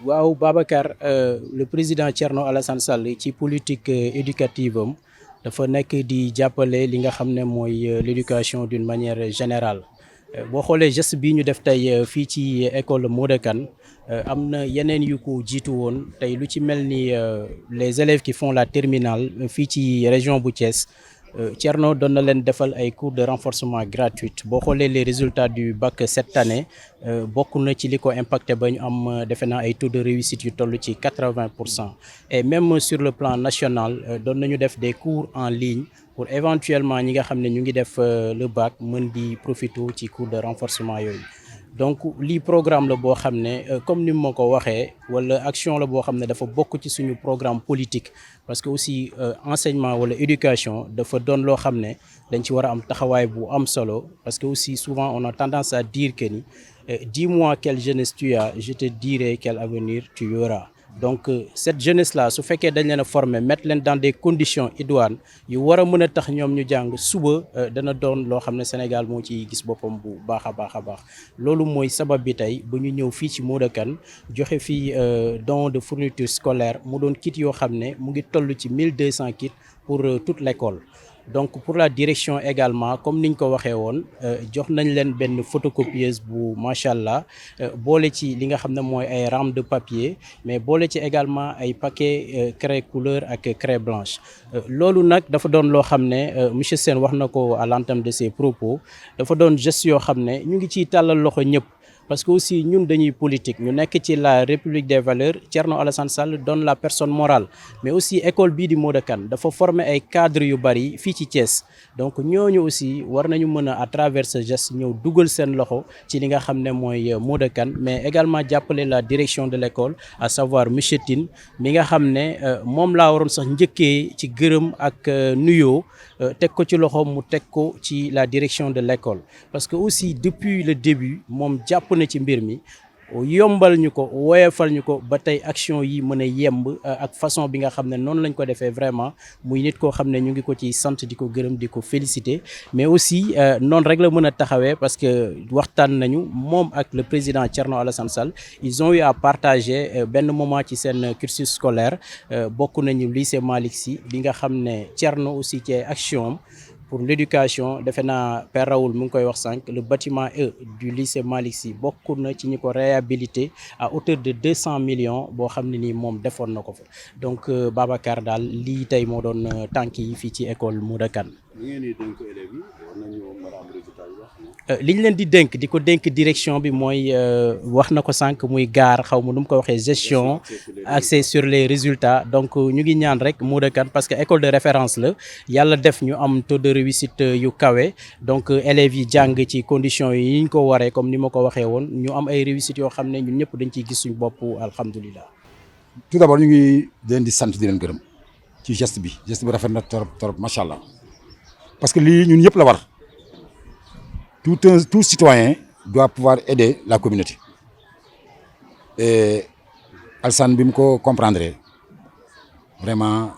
waaw Babacar le président Thierno Alassane Sall ci politique éducative am dafa nekk di jàppale li nga xam ne mooy l'éducation d'une manière générale boo xoolee geste bi ñu def tey fii ci école Modou Kane am na yeneen yu ko jiitu woon tey lu ci mel ni les élèves qui font la terminale fii ci région bu Thiès. Thierno doon na leen defal ay cours de renforcement gratuite boo xoolee les résultats du bac cette année bokk na ci li ko impacté ba ñu am defe naa ay taux de réussite yu toll ci 80% et même sur le plan national doon nañu def des cours en ligne pour éventuellement ñi nga xam ne ñu ngi def le bac mën di profiter ci cours de renforcement yooyu. donc lii programme la boo xam ne comme ni ma ko waxee wala action la boo xam ne dafa bokk ci suñu programme politique parce que aussi enseignement wala éducation dafa doon loo xam ne dañ ci war a am taxawaay bu am solo parce que aussi souvent on a tendance à dire que ni dis-moi quelle jeunesse tu as je te dirai quel avenir tu auras. donc cette jeunesse là su fekkee dañ leen a former mettre leen dans des conditions idoines yu war a mën a tax ñoom ñu jàng suba dana doon loo xam ne Sénégal moo ci gis boppam bu baax a baax loolu mooy sabab bi tey ba ñu ñëw fii ci Modou Kane joxe fii don de fourniture scolaire mu doon kit yoo xam ne mu ngi toll ci 1200 kits pour toute l'école. donc pour la direction également comme niñ ko waxee woon jox nañ leen benn photocopieuse bu macha allah boole ci li nga xam ne mooy ay rames de papier mais boole ci également ay paquet craie couleur ak craie blanche. loolu nag dafa doon loo xam ne monsieur Sène wax na ko à l'entame de ses propos dafa doon geste yoo xam ne ñu ngi ciy tàllal loxo ñëpp. parce que aussi ñun dañuy politique ñu nekk ci la République des valeurs Thierno Alassane Sall donne la personne morale mais aussi école bii di Modou Kane dafa former ay cadres yu bari fii ci Thiès donc ñooñu aussi war nañu mën a à travers ce geste ñëw dugal seen loxo ci li nga xam ne mooy Modou Kane mais également jàppale la direction de l'école à savoir monsieur Tine mi nga xam ne moom laa waroon sax njëkkee ci gërëm ak nuyoo teg ko ci loxo mu teg ko ci la direction de l'école parce que aussi depuis le début moom jàpp na ci mbir mi yombal ñu ko woyefal ñu ko ba tey action yi mën a yemb ak façon bi nga xam ne noonu lañ ko defee vraiment muy nit koo xam ne ñu ngi ko ci sant di ko gërëm di ko féliciter mais aussi noonu rek la mën a taxawee parce que waxtaan nañu moom ak le président Thierno Alassane Sall ils ont eu à partager benn moment ci seen cursus scolaire bokk nañu lycée Malick Sy bi nga xam ne Thierno aussi ci ay action pour l'éducation defe naa Père Raoul mu ngi koy wax sànq le bâtiment E du lycée Malick Sy bokk na ci ñi ko réhabilité à hauteur de 200 millions boo xam ne nii moom defoon na ko fa donc Babacar daal lii tey moo doon tànk yi fii ci école Modou Kane. li ñu leen di dénk di ko dénk direction bi mooy wax na ko sànq muy gaar xaw ma nu mu ko waxee gestion accès sur les résultats donc ñu ngi ñaan rek Modou Kane parce que école de référence la yàlla def ñu am taux de réussite yu kawe donc élèves yi jàng ci conditions yi ñu ko waree comme ni ma ko waxee woon ñu am ay réussite yoo xam ne ñun ñëpp dañ ciy gis suñu bopp alhamdulilah. tout d'abord ñu ngi leen di sant di leen gërëm ci geste bi rafet na trop macha allah parce que lii ñun ñëpp la war. Tout citoyen doit pouvoir aider la communauté et Alassane bi mu ko comprendre vraiment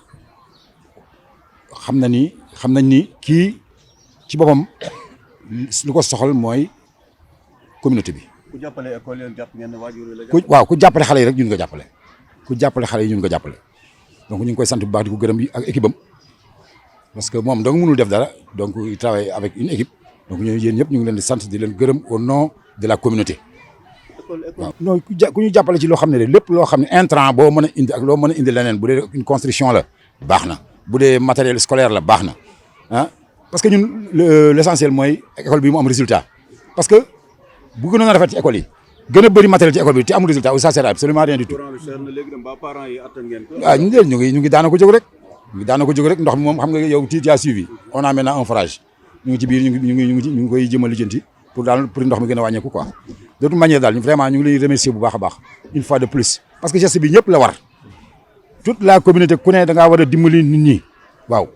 xam nañ ni kii ci boppam lu ko soxal mooy communauté bi. ku jàppale école yi jàpp ngeen ne waajur yi la. waaw ku jàppale xale yi rek ñun nga jàppale donc ñu ngi koy sant bu baax di ko gërëm ak équipe am parce que moom donc mënul def dara donc il travaille avec une équipe. donc ñooñu yéen ñëpp ñu ngi leen di sant di leen gërëm au nom de la communauté. waaw non ku ñu jàppale ci loo xam ne rek lépp loo xam ne intrant boo mën a indi ak loo mën a indi leneen bu dee une construction la baax na bu dee matériel scolaire la baax na ah parce que ñun l'essentiel mooy école bi mu am résultat parce que bu gënoon a rafet ci école yi gën a bëri matériel ci école bi te amul résultat ça sert absolument rien du tout. waaw ñu ngi daana ko jóg rek ndox mi moom xam nga yow tiit yaa suivi on a maintenant un forage. ñu ngi ci biir ñu ngi koy jëm a lijjanti pour ndox mi gën a wàññeeku quoi de toute manière daal vraiment ñu ngi lay remercier bu baax a baax une fois de plus parce que geste bi ñëpp la war toute la communauté ku ne da ngaa war a dimbali nit ñi waaw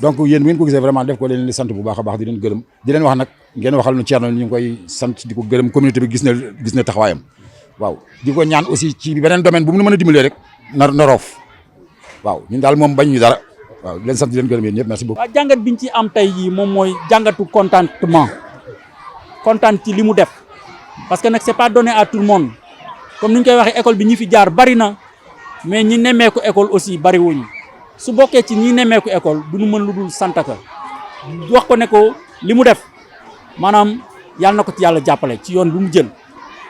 donc yéen bu ngeen ko gisee vraiment def ko leen di sant bu baax a baax di leen gërëm di leen wax nag ngeen waxal nu Thierno ñu ngi koy sant di ko gërëm communauté bi gis na taxawaayam waaw di ko ñaan aussi ci beneen domaine bu mu mën a dimbalee rek na roof waaw ñun daal moom bañ ñu dara. waaw di leen sant di leen gërëm yéen ñëpp merci beaucoup. waaw jàngat biñ ci am tey jii moom mooy jàngatu contentement kontaan ci li mu def parce que nag c'est pas donné à tout le monde comme ni ñu koy waxee école bi ñi fi jaar bari na mais ñi nemmeeku école aussi bari wuñu su bokkee ci ñi nemmeeku école du ñu mën lu dul sant ka wax ko ne ko li mu def maanaam yàlla na ko ci yàlla jàppale ci yoon bi mu jël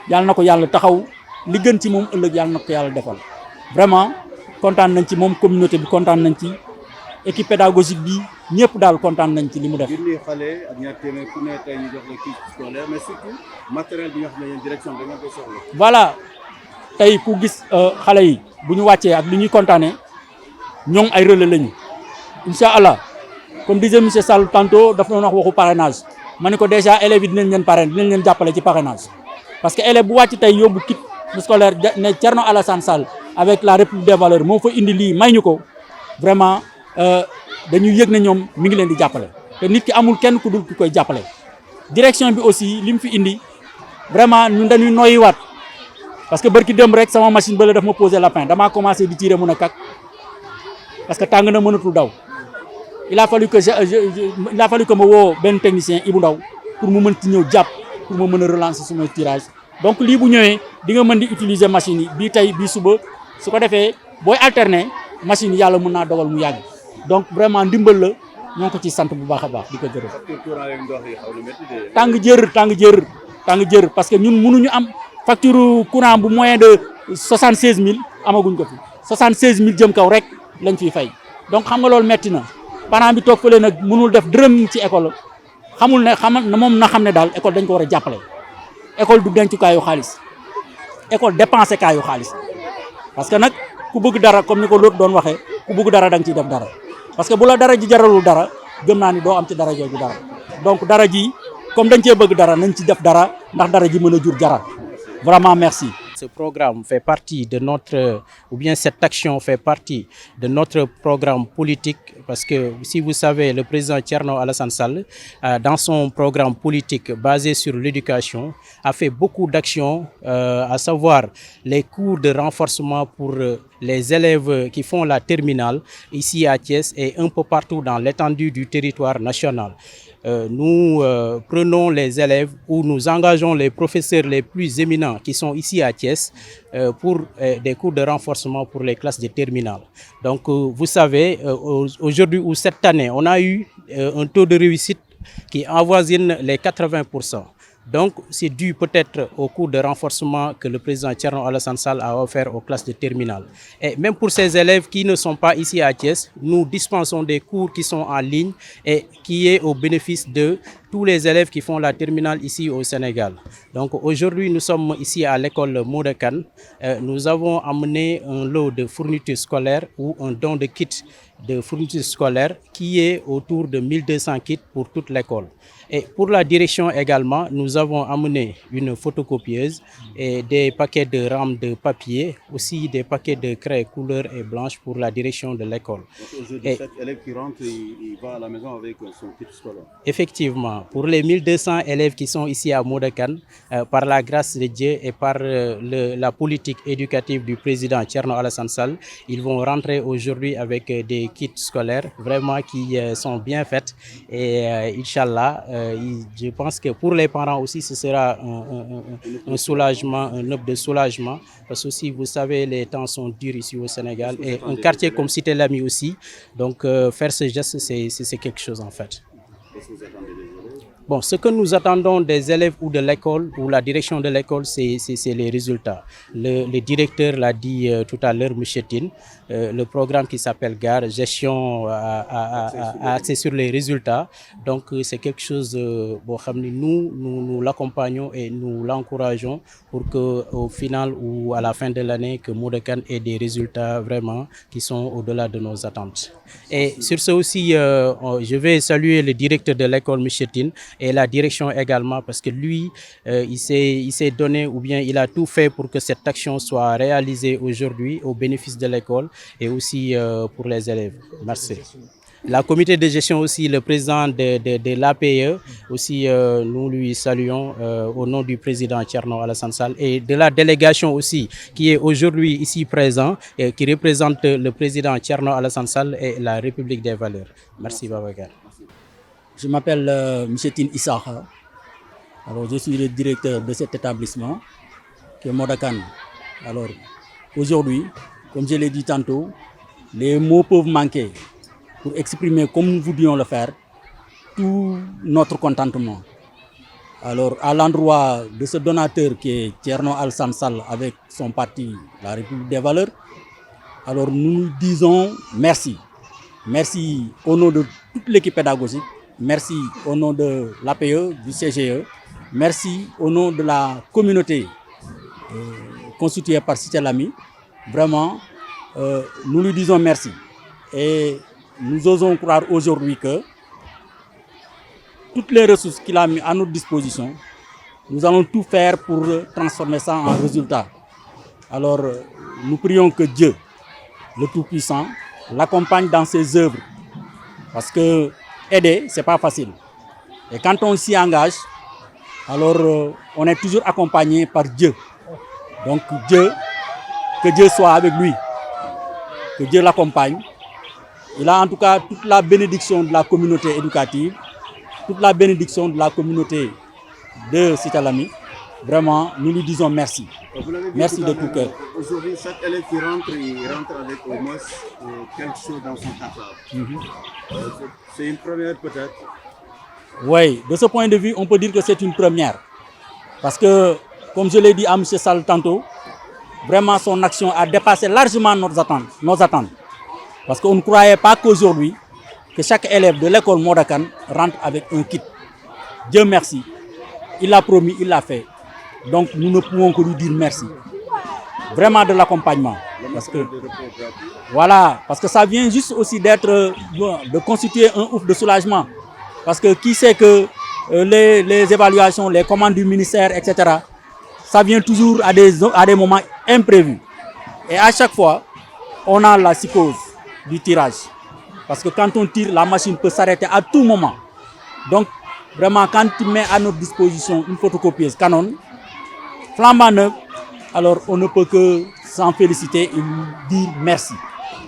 yàlla na ko yàlla taxaw li gën ci moom ëllëg yàlla na ko yàlla defal vraiment kontaan nañ ci moom communauté bi kontaan nañ ci équipe pédagogique bi ñëpp daal kontaan nañ ci li mu def. junni xale ak ñaar téeméer ku ne tey ñu jox la kit scolaire mais surtout matériel bi nga xam ne yéen direction da ngeen koy soxla. voilà tey ku gis xale yi bu ñu wàccee ak li ñuy kontaanee ñoom ay relais lañu incha allah comme disait monsieur Sall tantôt daf doon wax waxu parrainage ma ne ko déjà élèves yi dinañ leen parrainer dinañ leen jàppale ci parrainage parce que élève bu wàcc tey yóbbu kit scolaire ne Thierno Alassane Sall avec la République des valeurs moo fa indi lii may ñu ko vraiment dañuy yëg ne ñoom mi ngi leen di jàppale te nit ki amul kenn ku dul ku koy jàppale direction bi aussi li mu fi indi vraiment ñun dañuy noyyiwaat parce que barki démb rek sama machine bële daf ma posé lapin damaa commencé di tirer mun a kak parce que tàng na mënatul daw il a fallu que ma woo benn technicien Ibou Ndaw pour mu mën ci ñëw jàpp pour ma mën a relancer suma tirage donc lii bu ñëwee di nga mën di utiliser machine yi bii tey bii suba su ko defee booy alterner machine yi yàlla mën naa dogal mu yàgg donc vraiment ndimbal la ñoo ngi ko ci sant bu baax a baax di ko gërëm. tàng jër parce que ñun mënuñu am facture courant bu moyen de 76000 amaguñ ko fi 76000 jëm kaw rek lañ fiy fay donc xam nga loolu metti na parent bi toog fële nag mënul def dërëm ci école xamul ne moom na xam ne daal école dañ ko war a jàppale école du dencukaayu xaalis école dépensé kaayu xaalis parce que nag ku bëgg dara comme ni ko l'autre doon waxee ku bëgg dara da nga ciy def dara parce que bu la dara ji jaralul dara gëm naa ni doo am ci dara jooju dara donc dara ji comme dañ cee bëgg dara nañ ci def dara ndax dara ji mën a jur dara vraiment merci. Ce programme fait partie de notre, ou bien cette action fait partie de notre programme politique parce que si vous savez, le président Thierno Alassane Sall, dans son programme politique basé sur l'éducation, a fait beaucoup d'actions, à savoir les cours de renforcement pour les élèves qui font la terminale ici à Thiès et un peu partout dans l'étendue du territoire national. Nous prenons les élèves ou nous engageons les professeurs les plus éminents qui sont ici à Thiès pour des cours de renforcement pour les classes de terminale. Donc vous savez, aujourd'hui ou cette année, on a eu un taux de réussite qui avoisine les 80%. Donc, c'est dû peut-être au cours de renforcement que le président Thierno Alassane Sall a offert aux classes de terminale. Et même pour ces élèves qui ne sont pas ici à Thiès, nous dispensons des cours qui sont en ligne et qui est au bénéfice de tous les élèves qui font la terminale ici au Sénégal. Donc aujourd'hui, nous sommes ici à l'école Modou Kane. Nous avons amené un lot de fournitures scolaires ou un don de kits de fournitures scolaires qui est autour de 1200 kits pour toute l'école. Et pour la direction également, nous avons amené une photocopieuse et des paquets de rames de papier, aussi des paquets de craie couleur et blanche pour la direction de l'école. Aujourd'hui, chaque élève qui rentre, il va à la maison avec son kit scolaire. Effectivement, pour les 1200 élèves qui sont ici à Modou Kane, par la grâce de Dieu et par la politique éducative du président Thierno Alassane Sall, ils vont rentrer aujourd'hui avec des kits scolaires vraiment qui sont bien faits et Inch'Allah, je pense que pour les parents aussi ce sera un soulagement, un œuvre de soulagement parce que aussi vous savez les temps sont durs ici au Sénégal et un quartier comme Cité Lamy aussi, donc faire ce geste c'est quelque chose en fait. Qu'est-ce que vous attendez des élèves? Bon, ce que nous attendons des élèves ou de l'école ou la direction de l'école, c'est les résultats. Le directeur l'a dit tout à l'heure, M. Tin, le programme qui s'appelle GAR, gestion axée sur les résultats. Donc, c'est quelque chose, nous l'accompagnons et nous l'encourageons pour qu'au final ou à la fin de l'année, que Modou Kane ait des résultats vraiment qui sont au-delà de nos attentes. Et sur ce aussi, je vais saluer le directeur de l'école, M. Tin, et la direction également parce que lui, il s'est donné ou bien il a tout fait pour que cette action soit réalisée aujourd'hui au bénéfice de l'école et aussi pour les élèves. Merci. La comité de gestion aussi, le président de l'APE, aussi nous lui saluons au nom du président Thierno Alassane Sall et de la délégation aussi qui est aujourd'hui ici présent et qui représente le président Thierno Alassane Sall et la République des valeurs. Merci Babacar. Je m'appelle M. Tin Issakha. Alors, je suis le directeur de cet établissement qui est Modou Kane Alors, aujourd'hui, comme je l'ai dit tantôt, les mots peuvent manquer pour exprimer, comme nous voudrions le faire, tout notre contentement. Alors, à l'endroit de ce donateur qui est Thierno Alassane Sall avec son parti, la République des Valeurs, alors nous disons merci. Merci au nom de toute l'équipe pédagogique, merci au nom de l'APE, du CGE, merci au nom de la communauté constituée par Cité Lamy. Vraiment, nous lui disons merci. Et nous osons croire aujourd'hui que toutes les ressources qu'il a mises à notre disposition, nous allons tout faire pour transformer ça en résultat. Alors, nous prions que Dieu, le Tout-Puissant, l'accompagne dans ses œuvres. Parce que aider, ce n'est pas facile. Et quand on s'y engage, alors on est toujours accompagné par Dieu. Donc Dieu, que Dieu soit avec lui, que Dieu l'accompagne. Il a en tout cas toute la bénédiction de la communauté éducative, toute la bénédiction de la communauté de Cité Lamy. Vraiment, nous lui disons merci. Merci de tout cœur. Aujourd'hui, chaque élève qui rentre, il rentre avec au moins quelque chose dans son cartable. C'est une première peut-être. Oui, de ce point de vue, on peut dire que c'est une première. Parce que, comme je l'ai dit à M. Sall tantôt, vraiment son action a dépassé largement nos attentes. Parce qu'on ne croyait pas qu'aujourd'hui, que chaque élève de l'école Modakan rentre avec un kit. Dieu merci. Il l'a promis, il l'a fait. Donc nous ne pouvons que lui dire merci. Vraiment de l'accompagnement. Parce que, voilà, parce que ça vient juste aussi de constituer un ouf de soulagement. Parce que qui sait que les évaluations, les commandes du ministère, etc., ça vient toujours à des moments imprévus. Et à chaque fois, on a la psychose du tirage. Parce que quand on tire, la machine peut s'arrêter à tout moment. Donc, vraiment, quand tu mets à notre disposition une photocopieuse Canon, flambant neuve, alors on ne peut que s'en féliciter et lui dire merci.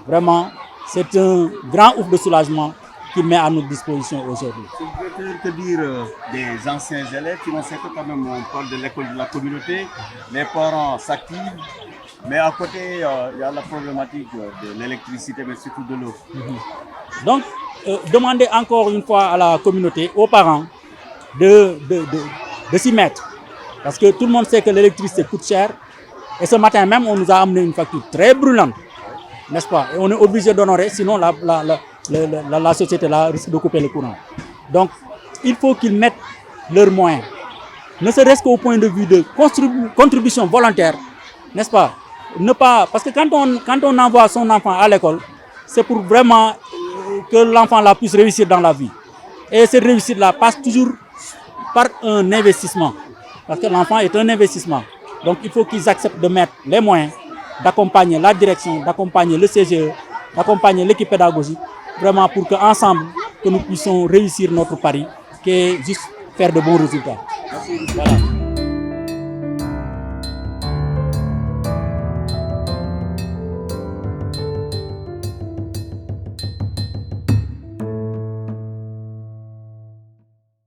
Vraiment, c'est un grand ouf de soulagement qu'il met à notre disposition aujourd'hui. Que dire des anciens élèves qui vont que quand même on parle de l'école de la communauté, les parents s'activent, mais à côté il y a la problématique de l'électricité, mais surtout de l'eau. Donc, demandez encore une fois à la communauté, aux parents, de s'y mettre. Parce que tout le monde sait que l'électricité coûte cher. Et ce matin même, on nous a amené une facture très brûlante, n'est-ce pas? Et on est obligé d'honorer, sinon la société là risque de couper le courant. Donc, il faut qu'ils mettent leurs moyens. Ne serait-ce qu'au point de vue de contribution volontaire, n'est-ce pas? Parce que quand on envoie son enfant à l'école, c'est pour vraiment que l'enfant là puisse réussir dans la vie. Et cette réussite-là passe toujours par un investissement. Parce que l'enfant est un investissement. Donc il faut qu'ils acceptent de mettre les moyens, d'accompagner la direction, d'accompagner le CGE, d'accompagner l'équipe pédagogique, vraiment pour qu'ensemble, que nous puissions réussir notre pari, qui est juste faire de bons résultats. Voilà.